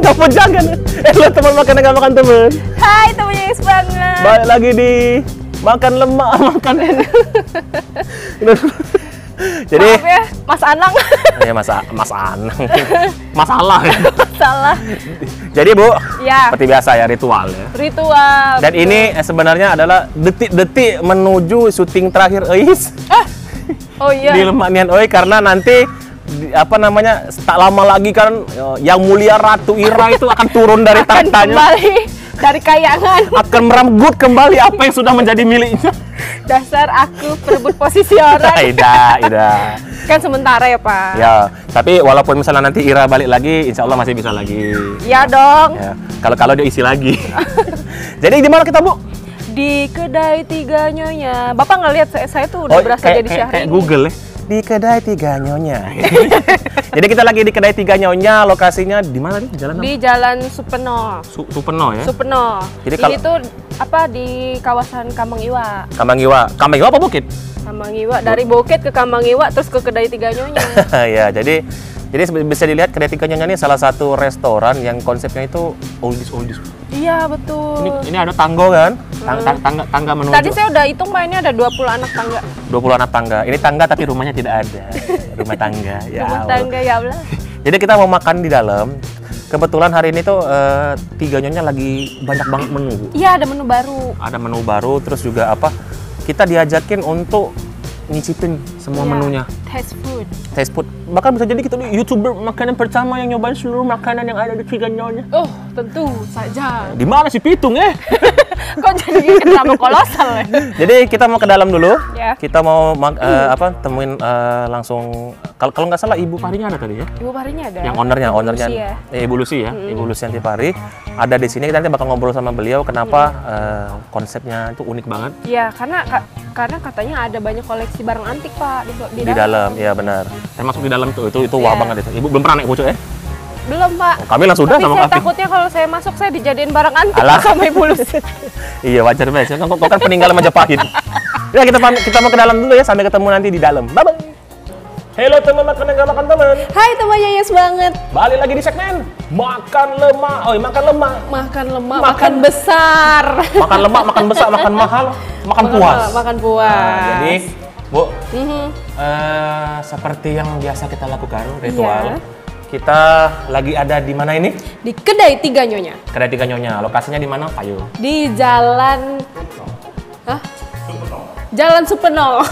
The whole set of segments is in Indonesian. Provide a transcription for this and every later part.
Kamu jangan. Lo teman makan nggak makan teman. Hai temannya Yes banget. Balik lagi di makan lemak makan enak. Jadi maaf ya, Mas Anang. Ya Mas Anang. Masalah ya. Salah. Jadi Bu, Ya. seperti biasa ya ritual ya. Ritual. Dan ini sebenarnya adalah detik-detik menuju syuting terakhir Eis Oh iya. di Lemak Nian Oi, karena nanti apa namanya, tak lama lagi kan yang mulia Ratu Ira itu akan turun dari akan tahtanya, kembali dari kayangan. akan merenggut kembali apa yang sudah menjadi miliknya. Dasar aku perebut posisi orang. Ida. Kan sementara ya Pak. Ya, tapi walaupun misalnya nanti Ira balik lagi, insya Allah masih bisa lagi. Ya dong. Ya, kalau dia isi lagi. Jadi di mana kita Bu? Di kedai Tiga Nyonya. Bapak nggak lihat saya tuh udah berasa jadi Syahrini. kayak Google ya. Di kedai Tiga Nyonya. Jadi kita lagi di kedai Tiga Nyonya, lokasinya di mana nih? Jalan apa? Di Jalan Supeno. Supeno ya. Supeno. Jadi Ini tuh apa di kawasan Kambang Iwa. Kambang Iwa apa Bukit? Kambang Iwa, dari Bukit ke Kambang Iwa terus ke kedai Tiga Nyonya. Ya, jadi bisa dilihat kedai Tiga Nyonya ini salah satu restoran yang konsepnya itu oldies. Iya betul. Ini ada tanggo kan? Tangga menuju. Tadi saya udah hitung Pak, ini ada 20 anak tangga. 20 anak tangga. Ini tangga tapi rumahnya tidak ada. Rumah tangga. Ya Rumah Allah. tangga ya Allah. Jadi kita mau makan di dalam. Kebetulan hari ini tuh Tiga Nyonya lagi banyak banget menu. Iya ada menu baru. Ada menu baru, terus juga apa? Kita diajakin untuk nyicipin semua Iya, menunya. Taste food. Bahkan bisa jadi kita nih YouTuber makanan pertama yang nyobain seluruh makanan yang ada di Tiga Nyonya. Oh tentu saja. Di mana sih Pitung Kok jadi drama kolosal ya? Jadi kita mau ke dalam dulu. Ya. Kita mau temuin langsung. Kalau nggak salah Ibu Fahrinya ada tadi ya? Ibu Fahrinya ada. Yang ownernya Lucy ya? Ibu Lucy ya, Ibu Lucy Antipari ada di sini. Kita nanti bakal ngobrol sama beliau kenapa konsepnya itu unik banget. Iya, karena katanya ada banyak koleksi barang antik Pak di dalam. Iya benar. Termasuk di dalam itu wah banget itu. Ibu belum pernah naik Pucuk ya? Belum Pak. Kami langsung Tapi sama saya Kak. takutnya kalau saya masuk saya dijadiin barang antik Alah. sama Ibu Lucy. Iya wajar banget. Kau kan peninggalan Majapahit. Ya kita mau ke dalam dulu ya, sampai ketemu nanti di dalam. Bye bye. Halo teman makan nggak makan teman. Hai temannya Yes banget. Balik lagi di segmen makan lemak. Makan lemak. Makan lemak, makan besar. Makan lemak, makan besar, makan mahal, makan puas. Makan puas. Nah, jadi Bu, seperti yang biasa kita lakukan ritual. Iya. Kita lagi ada di mana ini? Di kedai Tiga Nyonya. Kedai Tiga Nyonya. Lokasinya di mana, Pak Yu? Di Jalan Jalan Supeno.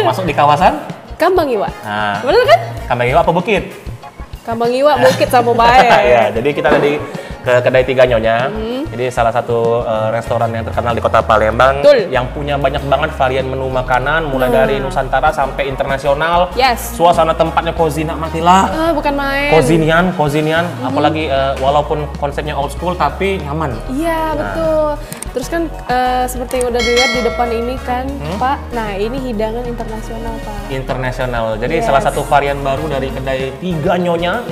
Masuk di kawasan Kambang Iwa. Nah, Bener kan? Kambang Iwa apa Bukit? Kambang Iwa Bukit sama bae. Ya, jadi kita ada di kedai Tiga Nyonya. Jadi salah satu restoran yang terkenal di Kota Palembang. Betul. Yang punya banyak banget varian menu makanan mulai dari Nusantara sampai internasional. Yes. Suasana tempatnya cozy nak matilah. Bukan main. Kozinian, apalagi walaupun konsepnya old school tapi nyaman. Iya betul. Terus kan seperti yang udah dilihat di depan ini kan Pak. Nah ini hidangan internasional Pak. Internasional. Jadi Yes. salah satu varian baru dari kedai Tiga Nyonya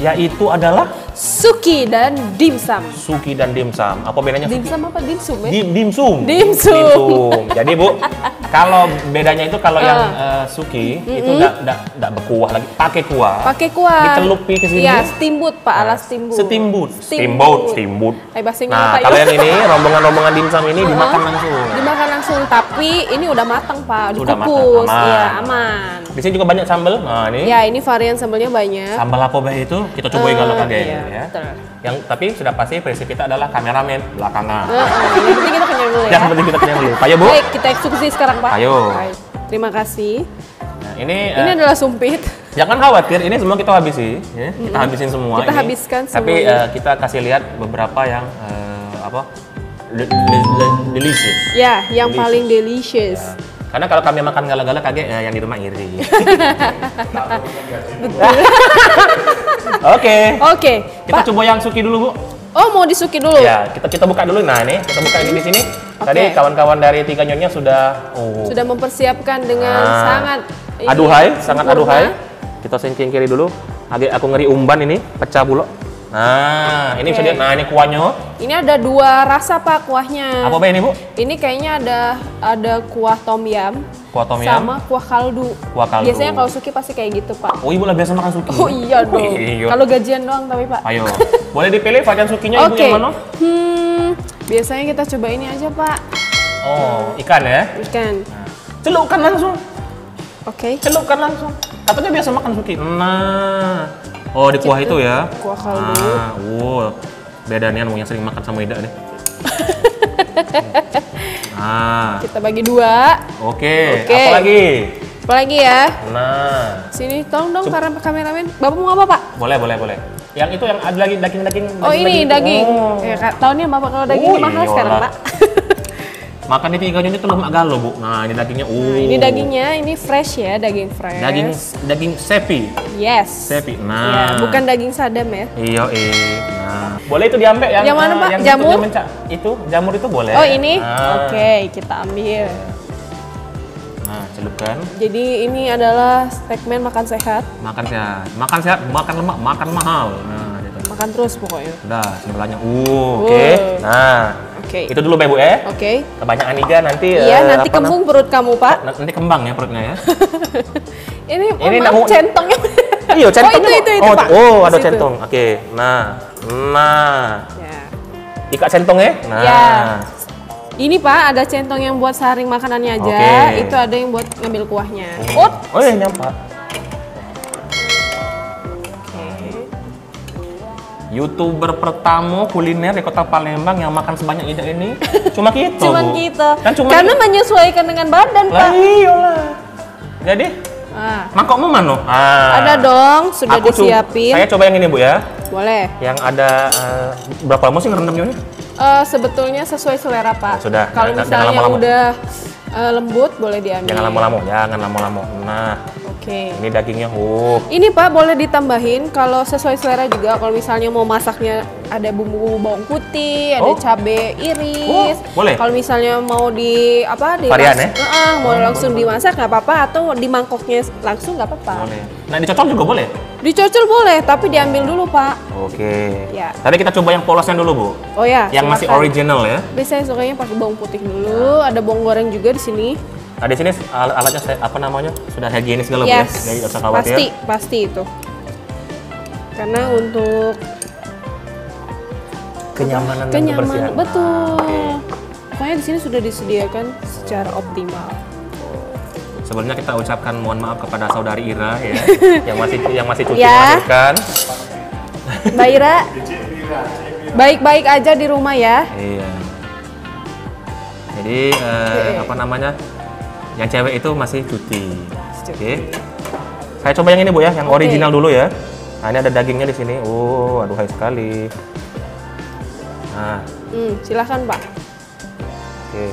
yaitu adalah Suki dan dimsum. Suki dan dimsum. Apa bedanya Suki? Dimsum apa dimsum ya? Dimsum. Dimsum. Jadi Bu, kalau bedanya itu kalau yang Suki itu enggak berkuah lagi, pakai kuah. Pakai kuah. Dicelupi ke sini. Iya, steamboat Pak, ala steamboat. Steamboat. Bahasa Inggris Nah, Pak, kalau yuk. yang ini rombongan dimsum ini dimakan langsung. Dimakan langsung, tapi ini udah matang Pak, Udah dikukus. matang, aman. Iya, aman. Di sini juga banyak sambal. Nah, ini Ya, ini varian sambelnya banyak. sambal apa baik itu kita cobain kalau kaget Iya, ya. betul. Yang tapi sudah pasti prinsip kita adalah kameramen belakangan. Yang penting kita kenyang dulu ya. Yang penting kita kenyang dulu. Ayo Bu. Baik, kita eksekusi sekarang Pak. Ayo. Baik. Terima kasih. Nah, ini Ini adalah sumpit. jangan khawatir, ini semua kita habisi, ya. Kita habisin semua. Kita ini. habiskan Tapi semuanya. kita kasih lihat beberapa yang delicious. Ya, yang Delicious. paling delicious. Karena kalau kami makan gala-gala kaget yang di rumah iri. Oke. Oke. Kita Pak. coba yang Suki dulu, Bu. Oh, mau disuki dulu? Ya, kita buka dulu. Nah, ini kita buka ini di sini. Tadi Oke. kawan-kawan dari Tiga Nyonya sudah Sudah mempersiapkan dengan sangat aduhai, sangat sempurna. aduhai. Kita singkiri dulu. Aku ngeri umban ini, pecah bulok. Nah, ini bisa Oke. lihat. Nah, ini kuahnya. Ini ada 2 rasa Pak kuahnya. Apa ini, Bu? Ini kayaknya ada kuah tom yum Kuah tom yum. sama kuah kaldu. Kuah kaldu. Biasanya kalau Suki pasti kayak gitu Pak. Oh, Ibu lah biasa makan suki. Oh iya dong. Iya. Kalau gajian doang tapi Pak. Ayo. Boleh dipilih varian sukinya Ibu Oke. yang mana? Biasanya kita coba ini aja Pak. Oh, ikan ya. Ikan. Celupkan langsung. Oke. Celupkan langsung. Katanya biasa makan suki. Nah. Oh, di kuah itu ya. Kuah kaldu. Ah, beda nih yang sering makan sama Ida nih. Kita bagi 2. Oke. Oke. Apa lagi? Apa lagi ya? Nah. Sini tolong dong kameramen. Bapak mau apa Pak? Boleh. Yang itu yang ada lagi daging-daging. Oh ini daging. Oh. Ya, tahu nih Bapak kalau daging mahal iyalah. sekarang Pak. Makan ini ikannya itu lemak galo, Bu. Nah, ini dagingnya. Nah, ini dagingnya, ini fresh ya, daging fresh. Daging sepi. Yes. Sepi. Ya, Nah. bukan daging sadam ya. Iya, Nah. Boleh itu diambil Yang mana, Pak? Yang Jamur? Itu jamur itu boleh. Oh ini? Nah. Oke, kita ambil. Nah, celupkan. Jadi ini adalah segmen makan sehat. Makan sehat, makan lemak, makan mahal. Nah, gitu. Makan terus pokoknya. Udah, sebelahnya. Oke. Nah. Oke. Itu dulu, Bu ya. Oke. Kebanyakan iga nanti Iya, nanti kembung perut kamu, Pak. Nanti kembang ya perutnya ya. Ini nak- centongnya. Iya, centongnya. Oh, itu, Pak. Ada Di situ. centong. Oke. Nah. Ya. Ikat centongnya. Nah. Ya. Ini Pak, ada centong yang buat saring makanannya aja. Oke. Itu ada yang buat ngambil kuahnya. Oh iya, nyampak. YouTuber pertama kuliner di Kota Palembang yang makan sebanyak Ida ini cuma kita. Cuman Bu. kita. Kan cuma Karena menyesuaikan dengan badan, Pak. lah iyalah. Jadi mangkokmu mana? Ada dong, sudah disiapin. Saya coba yang ini, Bu ya. Boleh. Yang ada berapa lama sih ngerendamnya ini? Sebetulnya sesuai selera, Pak. Sudah, Kalau jangan misalnya lama-lama. udah lembut, boleh diambil. Jangan lama-lama. Nah, Oke. ini dagingnya. Ini Pak boleh ditambahin kalau sesuai selera juga. Kalau misalnya mau masaknya ada bumbu bawang putih, ada cabai iris. Boleh. Kalau misalnya mau di Varian ya? mau langsung dimasak nggak apa-apa atau di mangkoknya langsung nggak apa-apa. Boleh. Nah, dicocol juga boleh? Dicocol boleh, tapi diambil dulu Pak. Oke. Ya. Tadi kita coba yang polosnya dulu, Bu. Oh ya. Yang masih silakan. original ya. Tapi saya sukanya pakai bawang putih dulu. Ada bawang goreng juga di sini. Nah, di sini alatnya sudah higienis segala, Bu ya. Jadi nggak usah khawatir. Pasti itu. Karena untuk Kenyamanan dan kebersihan. betul. Oke. Pokoknya di sini sudah disediakan secara optimal. Sebelumnya kita ucapkan mohon maaf kepada saudari Ira ya, yang masih cuti Ya. melahirkan. Mbak Ira, baik-baik aja di rumah ya. Iya. Jadi apa namanya? Yang cewek itu masih cuti. Oke. Saya coba yang ini, Bu ya, yang original dulu ya. Nah, ini ada dagingnya di sini. Oh, aduhai sekali. Nah, Silahkan Pak. oke.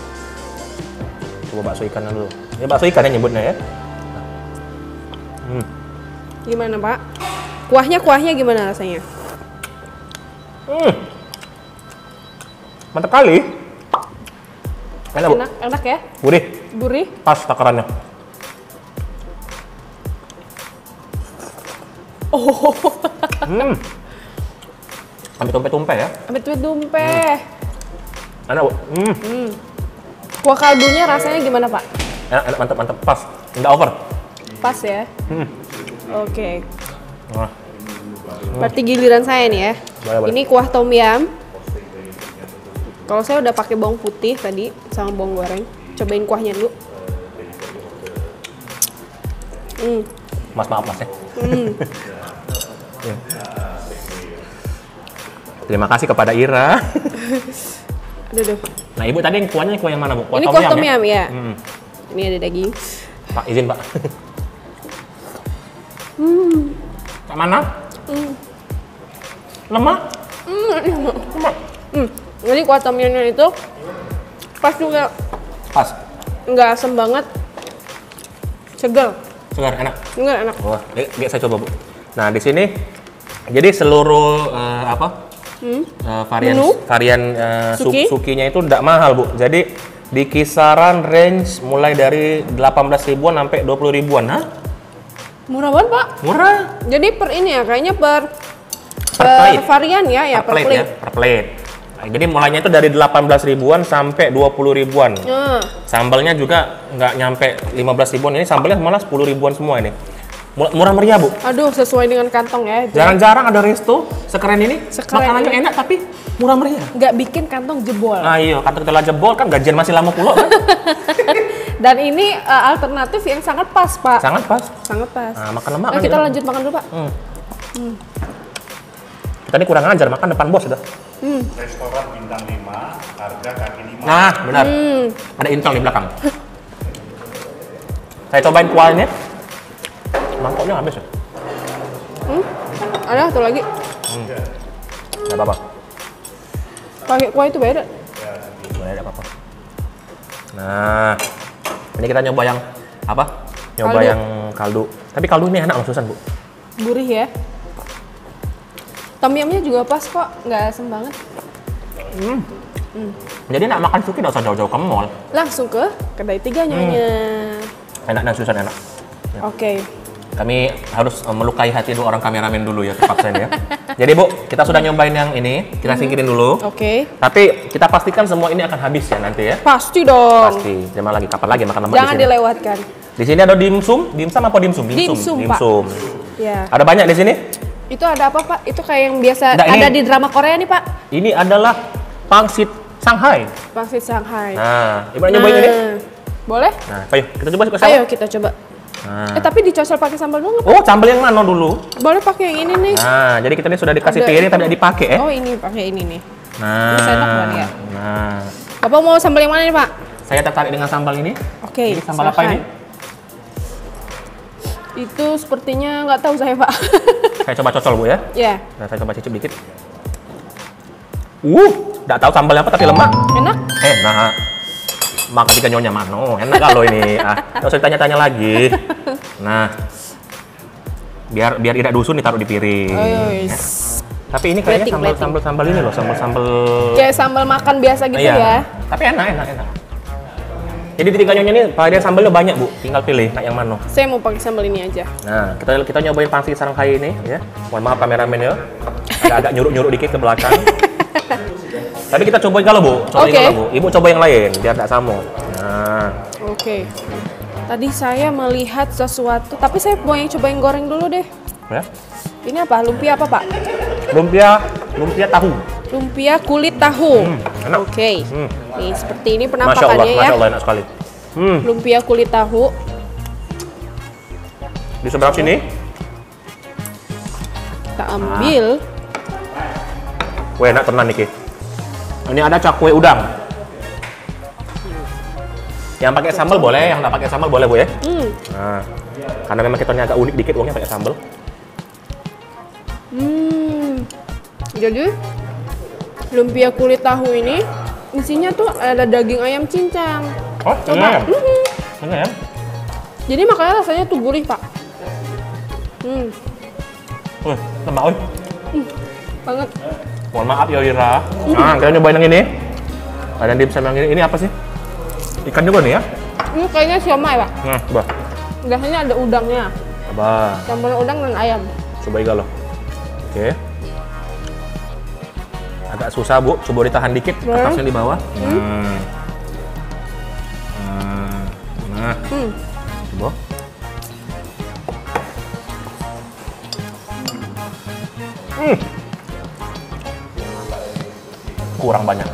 Coba bakso ikannya dulu. Ini bakso ikan yang nyebutnya ya. Gimana Pak? Kuahnya gimana rasanya? Mantap kali. Enak, Bu. Enak ya? Gurih. Pas takarannya. Oh. Sampai tumpe-tumpe ya. Ambil tumpeh. Enak, Bu. Kuah kaldunya rasanya gimana Pak? Enak, mantap, pas. Nggak over. Pas ya? Oke. Nah, Berarti giliran saya nih ya. Boleh. Ini kuah tom yum. Kalau saya udah pakai bawang putih tadi sama bawang goreng. Cobain kuahnya dulu. Mas maaf Mas ya. Ya. Terima kasih kepada Ira. Aduh. Nah, Ibu tadi kuahnya kuah yang mana, Bu? Ini kuah tom yum ya. Ini ada daging. Pak, izin Pak. Yang mana? Lemak? Lemak. Ini kuah tom yumnya itu pas juga, Pas. nggak asem banget, segar, Enak. enak. Wah, biar saya coba, Bu. Nah, di sini jadi seluruh varian sukinya itu tidak mahal, Bu. Jadi di kisaran range mulai dari 18 ribuan sampai 20 ribuan. Hah? Murah banget Pak. Murah. Jadi per ini ya, kayaknya per plate. varian ya, per plate. Ya, per plate. Nah, jadi mulainya itu dari 18 ribuan sampai 20 ribuan. Sambalnya juga nggak nyampe 15 ribuan. Ini sambalnya malah 10 ribuan semua ini. Murah meriah, Bu. Aduh, sesuai dengan kantong ya. Jarang-jarang ada resto sekeren ini. Makanannya enak tapi murah meriah. Nggak bikin kantong jebol. Nah iya, kantong telah jebol kan gajian masih lama pula kan. Dan ini alternatif yang sangat pas, Pak. Sangat pas. Sangat pas. Nah, makan lemak Nah, kan kita gitu. lanjut makan dulu, Pak. Kita ini kurang ajar, makan depan bos sudah. Restoran bintang 5, harga kaki 5. Nah, benar. Ada Intel di belakang. Saya cobain kuahnya. Mangkoknya habis ya? Ada satu lagi. Nggak apa-apa. Pakai kuah itu beda. Nggak apa-apa. Nah, ini kita nyoba yang apa? Nyoba Kaldu. yang kaldu. Tapi kaldu ini enak loh, Susan, Bu. Gurih ya. Tom yumnya juga pas kok, nggak asem banget. Jadi nak makan suki nggak usah jauh-jauh ke mall. Langsung ke kedai tiga nyonya. Enak dan Susan enak. Oke. Kami harus melukai hati dua orang kameramen dulu ya, terpaksa ini ya. Jadi Bu, kita sudah nyobain yang ini, kita singkirin dulu. Oke. Tapi kita pastikan semua ini akan habis ya nanti ya. Pasti dong. Pasti. Jangan lagi, kapan lagi makan lemak Jangan di sini? dilewatkan. Di sini ada dimsum apa dimsum? Dimsum, Pak. Dimsum. Ya. Ada banyak di sini. Itu ada apa, Pak? Itu kayak yang biasa Nggak, ini. ada di drama Korea nih, Pak. Ini adalah pangsit Shanghai. Pangsit Shanghai. Nah, Ibu nyobain ini? Boleh? Nah, ayo kita coba sama. Ayo kita coba. Nah. Tapi dicocol pakai sambal dulu nggak, Pak? Oh, sambal yang mana dulu? Boleh pakai yang ini nih. Nah, jadi kita ini sudah dikasih Ada- piring tapi tidak dipakai ya. Oh, ini pakai ini nih. Nah. Ini sendok buat ya? Nah, Bapak mau sambal yang mana nih, Pak? saya tertarik dengan sambal ini. Oke. Ini sambal apa silakan. ini? Itu sepertinya nggak tahu saya, Pak. Saya coba cocol Bu ya. Ya, Nah, saya coba cicip dikit. Nggak tahu sambal apa tapi lemak. enak. Enak. Makan tiga nyonya mano, enak kalau ini. Nggak usah ditanya-tanya lagi. Nah, biar tidak dusun ditaruh di piring. Oh, Ya. yes. Tapi ini kayaknya Plating. sambal ini loh, sambal. Kayak sambal makan biasa gitu Iya. ya. Tapi enak. Jadi di tiga nyonya ini varian sambalnya banyak Bu, tinggal pilih nak yang mana. Saya mau pakai sambal ini aja. Nah, kita nyobain pangsit Shanghai ini ya. Mohon maaf kameramen ya. Agak nyuruk-nyuruk dikit ke belakang. Tapi kita cobain kalau Bu, Oke. Bu. Ibu coba yang lain biar nggak sama. Nah, Oke. Tadi saya melihat sesuatu, tapi saya mau yang coba yang goreng dulu deh. ya. Ini apa? Lumpia apa, Pak? Lumpia tahu. Lumpia kulit tahu. enak. Oke. Nih, seperti ini Masya Allah, penampakannya ya. Masya Allah enak sekali. Lumpia kulit tahu. Di seberang sini, Kita ambil. wah enak tenan nih. Ini ada cakwe udang. Yang pakai sambal boleh, yang nggak pakai sambal boleh Bu ya. Nah, karena memang kita agak unik dikit uangnya pakai sambal. Jadi lumpia kulit tahu ini isinya tuh ada daging ayam cincang. Oh, Coba. enak ya? Enak ya? Jadi makanya rasanya tuh gurih, Pak. Lemak, oi. Banget. Mohon maaf ya Wira. Nah, kita nyobain yang ini. Ada dimsum yang ini. Ini apa sih? Ikan juga nih ya? Ini kayaknya siomay, Pak. Nah, coba. Biasanya ada udangnya. Coba. Campur udang dan ayam. Coba iga loh. Oke. Agak susah Bu, coba ditahan dikit kertasnya di bawah. Nah. Coba. Kurang banyak.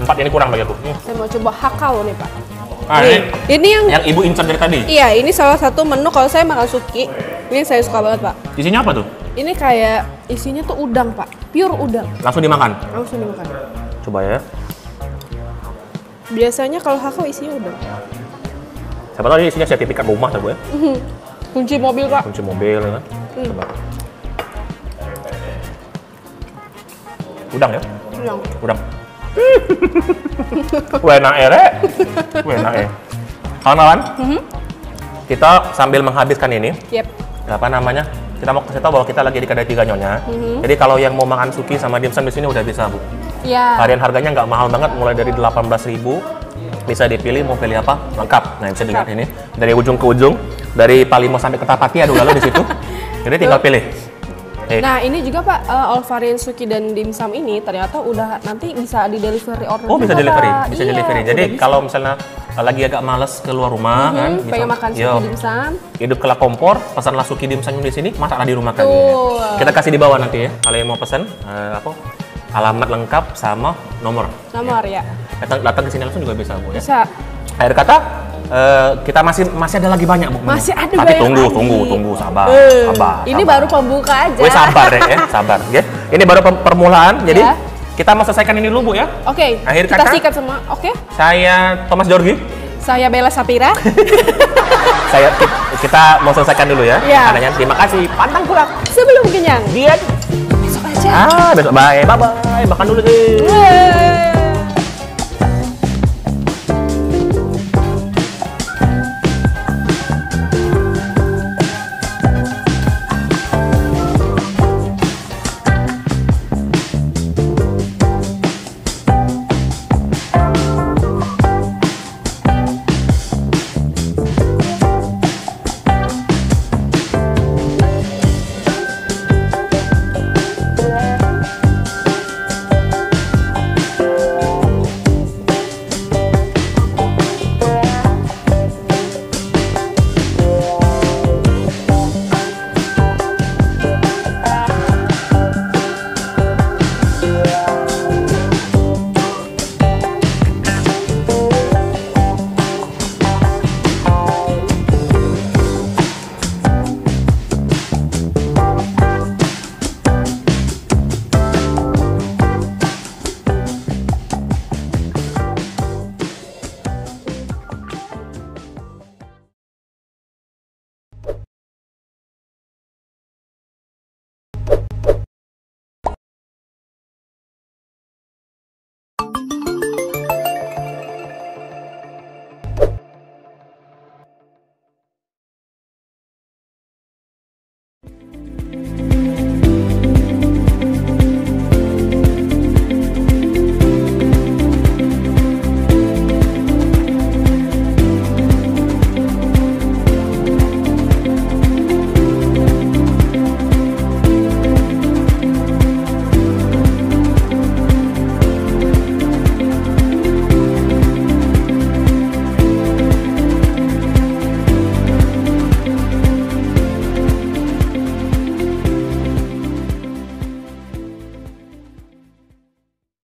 4 ini kurang bagi aku. Saya mau coba hakau nih, Pak. Ah, Nih, ini yang yang Ibu incar dari tadi. iya, ini salah satu menu kalau saya makan suki. Ini saya suka banget, Pak. Isinya apa tuh? Ini kayak isinya tuh udang, Pak. Pure udang. Langsung dimakan. Langsung dimakan. Coba ya. Biasanya kalau hakau isinya udang. Siapa tahu ini isinya sertifikat rumah tuh Bu ya. Kunci mobil, Pak. Kunci mobil ya kan. Coba. Udang ya? Udang. Udang. Wah enak ya, Rek. Wah enak ya. Kawan-kawan, kita sambil menghabiskan ini, Yep. apa namanya? Kita mau kasih tahu bahwa kita lagi di kedai tiga nyonya. Jadi kalau yang mau makan suki sama dimsum di sini udah bisa Bu. Ya. Varian harganya nggak mahal banget, mulai dari 18.000. Bisa dipilih mau pilih apa lengkap. Nah bisa dilihat ini dari ujung ke ujung, dari Palimo sampai ke Tapati ada lalu di situ. Jadi tinggal pilih. Nah ini juga Pak, all varian suki dan dimsum ini ternyata udah nanti bisa di delivery order. Oh bisa juga, delivery, Pak. bisa Iya, delivery. udah Jadi bisa. kalau misalnya lagi agak males keluar rumah kan, pengen makan suki dimsum. hidup kelak kompor, pesanlah suki dimsum di sini, masaklah di rumah kalian. Betul. Kita kasih di bawah nanti ya, kalau yang mau pesan alamat lengkap sama nomor. Nomor ya. Datang ke sini langsung juga bisa Bu ya. Bisa. Akhir kata kita masih ada lagi banyak Bu. Masih ada Tapi banyak tunggu, lagi. sabar. Ini sabar. baru pembuka aja. Gue sabar deh ya, sabar. Ya. Ini baru permulaan, jadi Ya. kita mau selesaikan ini dulu Bu ya. Oke. Akhir Kita kata. sikat semua. Oke. Saya Thomas Jorgi. Saya Bella Sapira. Kita mau selesaikan dulu ya. Ya. Makanannya. Terima kasih. Pantang pulang. Sebelum kenyang. Dia. Besok aja. Besok bye. Bye bye. Makan dulu deh. Yeay.